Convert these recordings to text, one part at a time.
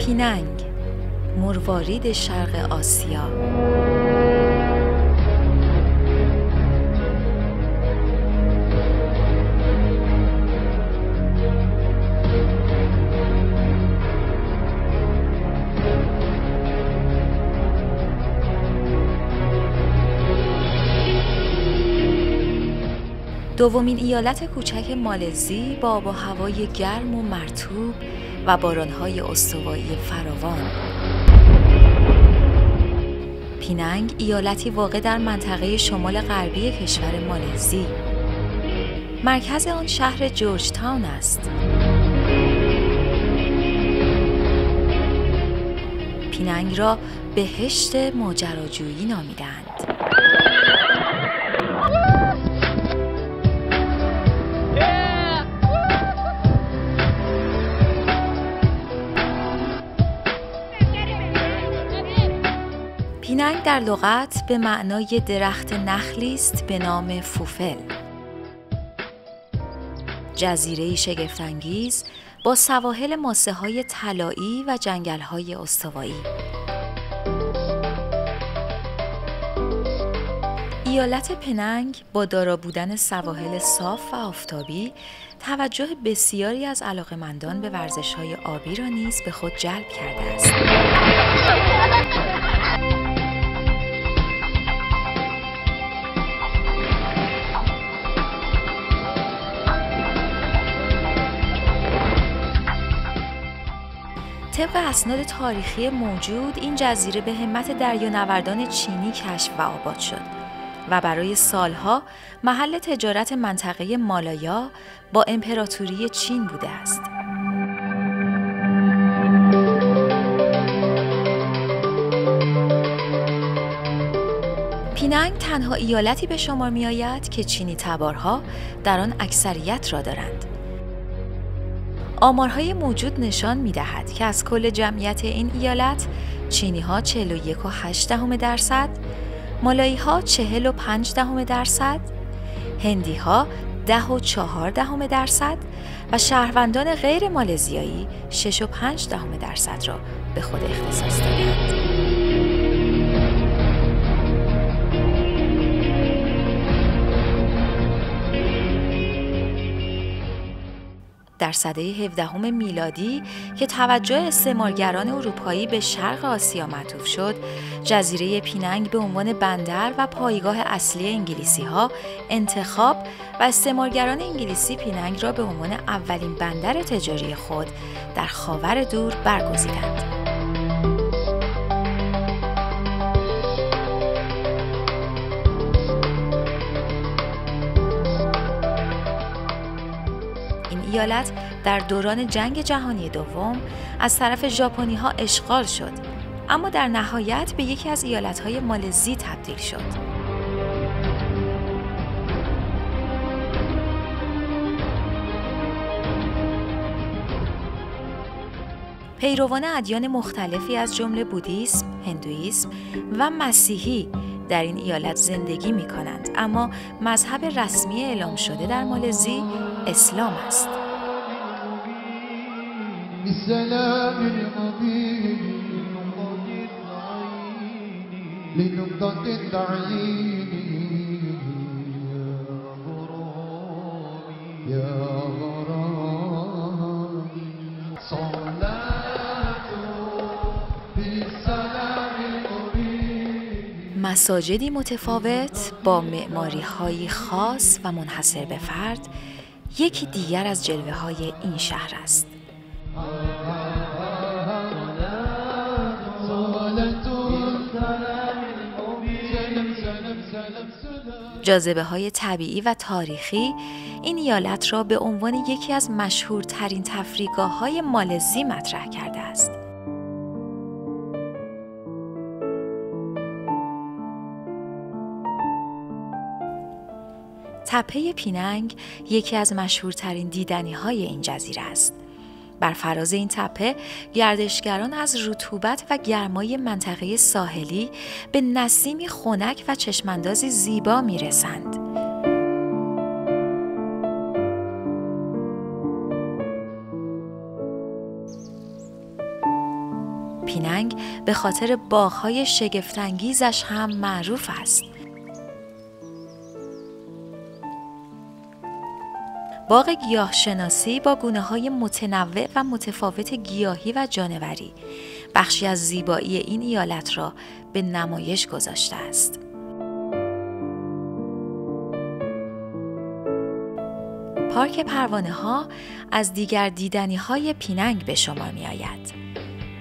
پیننگ، مروارید شرق آسیا. دومین ایالت کوچک مالزی با آب و هوای گرم و مرطوب و باران‌های استوایی فراوان. پیننگ ایالتی واقع در منطقه شمال غربی کشور مالزی. مرکز آن شهر جورج تاون است. پیننگ را بهشت ماجراجویی نامیدند. پیننگ در لغت به معنای درخت نخلی است به نام فوفل. جزیره‌ای شگفت‌انگیز با سواحل ماسه‌های طلایی و جنگل‌های استوایی. ایالت پیننگ با دارا بودن سواحل صاف و آفتابی، توجه بسیاری از علاقه‌مندان به ورزش‌های آبی را نیز به خود جلب کرده است. طبق اسناد تاریخی موجود، این جزیره به همت دریانوردان چینی کشف و آباد شد و برای سالها محل تجارت منطقه مالایا با امپراتوری چین بوده است. پیننگ تنها ایالتی به شمار می آید که چینی تبارها در آن اکثریت را دارند. آمارهای موجود نشان می‌دهد که از کل جمعیت این ایالت چینی‌ها 41.8%، مالایی‌ها 40.5%، هندی‌ها 10.4% و شهروندان غیر مالزیایی 6.5% را به خود اختصاص دادند. در سده 17 میلادی که توجه استعمارگران اروپایی به شرق آسیا معطوف شد، جزیره پیننگ به عنوان بندر و پایگاه اصلی انگلیسی‌ها انتخاب و استعمارگران انگلیسی پیننگ را به عنوان اولین بندر تجاری خود در خاور دور برگزیدند. ایالت در دوران جنگ جهانی دوم از طرف ژاپنی‌ها اشغال شد، اما در نهایت به یکی از ایالت‌های مالزی تبدیل شد. پیروان ادیان مختلفی از جمله بودیسم، هندوئیسم و مسیحی در این ایالت زندگی می‌کنند، اما مذهب رسمی اعلام شده در مالزی اسلام است. مساجدی متفاوت با معماری‌های خاص و منحصر به فرد یکی دیگر از جلوه‌های این شهر است. جاذبه‌های طبیعی و تاریخی این ایالت را به عنوان یکی از مشهورترین تفریحگاه‌های مالزی مطرح کرده است. تپه پیننگ یکی از مشهورترین دیدنی‌های این جزیره است. بر فراز این تپه گردشگران از رطوبت و گرمای منطقه ساحلی به نسیمی خنک و چشماندازی زیبا می‌رسند. پیننگ به خاطر باغ‌های شگفت‌انگیزش هم معروف است. باغ گیاهشناسی با گونه‌های متنوع و متفاوت گیاهی و جانوری بخشی از زیبایی این ایالت را به نمایش گذاشته است. پارک پروانه‌ها از دیگر دیدنی‌های پیننگ به شمار می‌آید.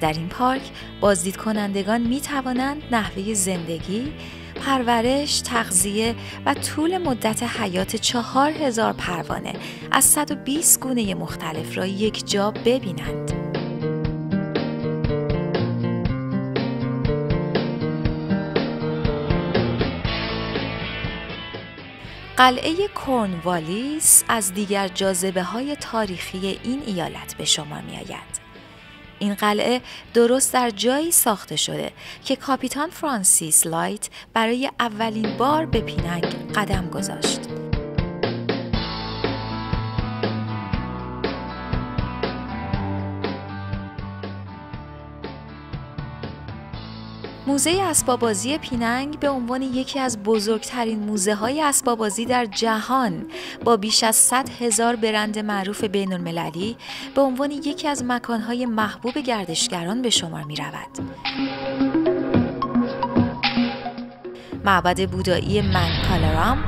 در این پارک بازدید کنندگان می‌توانند نحوه زندگی، پرورش، تغذیه و طول مدت حیات 4000 پروانه از 120 گونه مختلف را یک جا ببینند. قلعه کورنوالیس از دیگر جاذبه‌های تاریخی این ایالت به شمار می‌آید. این قلعه درست در جایی ساخته شده که کاپیتان فرانسیس لایت برای اولین بار به پیننگ قدم گذاشت. موزه اسباب‌بازی پیننگ به عنوان یکی از بزرگترین موزه‌های اسباب‌بازی در جهان با بیش از 100,000 برند معروف بین‌المللی به عنوان یکی از مکان‌های محبوب گردشگران به شمار می‌رود. معبد بودایی منکالارام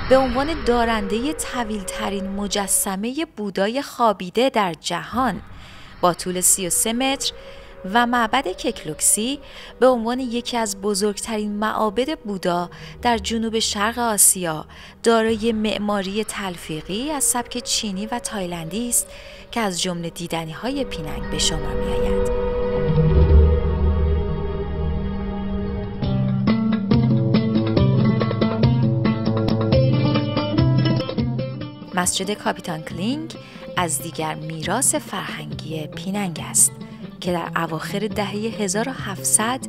به عنوان دارنده طویل‌ترین مجسمه بودای خوابیده در جهان با طول 33 متر و معبد ککلوکسی به عنوان یکی از بزرگترین معابد بودا در جنوب شرق آسیا دارای معماری تلفیقی از سبک چینی و تایلندی است که از جمله دیدنی‌های پیننگ به شمار می‌آید. مسجد کاپیتان کلینگ از دیگر میراث فرهنگی پیننگ است که در اواخر دهه 1700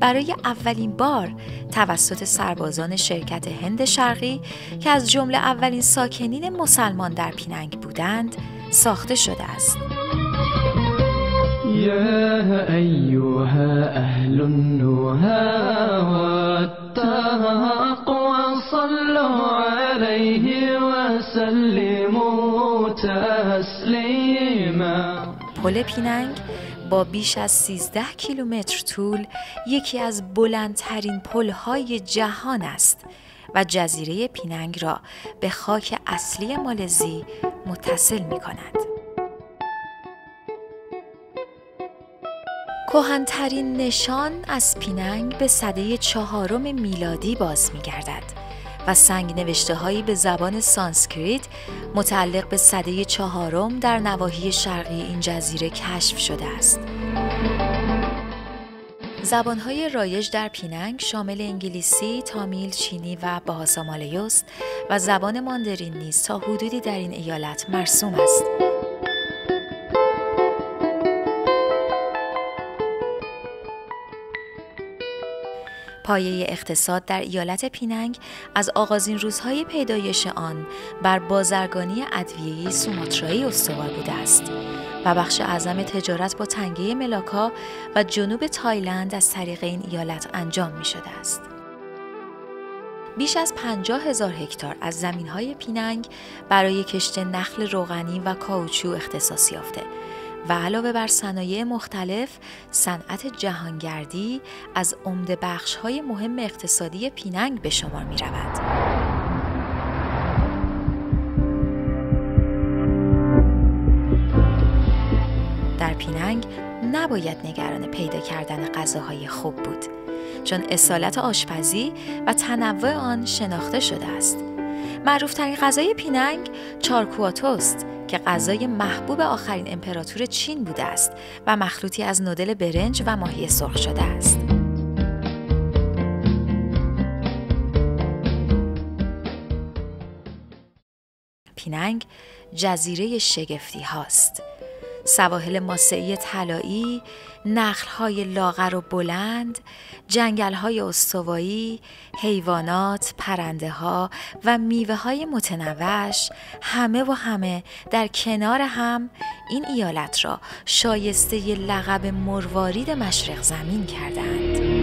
برای اولین بار توسط سربازان شرکت هند شرقی که از جمله اولین ساکنین مسلمان در پیننگ بودند ساخته شده است. یا ایها اهل النهى والتقوى صلوا علیه و سلموا تسلیما. پل پیننگ با بیش از 13 کیلومتر طول یکی از بلندترین پل‌های جهان است و جزیره پیننگ را به خاک اصلی مالزی متصل می‌کند. کهن‌ترین نشان از پیننگ به سده 4 میلادی باز می‌گردد و سنگ‌نوشته‌هایی به زبان سانسکریت متعلق به سده 4 در نواحی شرقی این جزیره کشف شده است. زبان‌های رایج در پیننگ شامل انگلیسی، تامیل، چینی و بهاسا مالایی است و زبان ماندرین نیز تا حدودی در این ایالت مرسوم است. پایه اقتصاد در ایالت پیننگ از آغازین روزهای پیدایش آن بر بازرگانی ادویه‌ای سوماترایی استوار بوده است و بخش اعظم تجارت با تنگه ملاکا و جنوب تایلند از طریق این ایالت انجام می شده است. بیش از 50,000 هکتار از زمین‌های پیننگ برای کشت نخل روغنی و کائوچو اختصاص یافته و علاوه بر صنایع مختلف، صنعت جهانگردی از عمده بخش‌های مهم اقتصادی پیننگ به شمار می‌رود. در پیننگ نباید نگران پیدا کردن غذاهای خوب بود، چون اصالت آشپزی و تنوع آن شناخته شده است. معروف‌ترین غذای پیننگ چارکواتوست که غذای محبوب آخرین امپراتور چین بوده است و مخلوطی از نودل برنج و ماهی سرخ شده است. پیننگ جزیره شگفتی هاست. سواحل ماسه‌ای طلایی، نخل‌های لاغر و بلند، جنگل‌های استوایی، حیوانات، پرنده‌ها و میوه‌های متنوعش، همه در کنار هم این ایالت را شایسته لقب مروارید مشرق زمین کردند.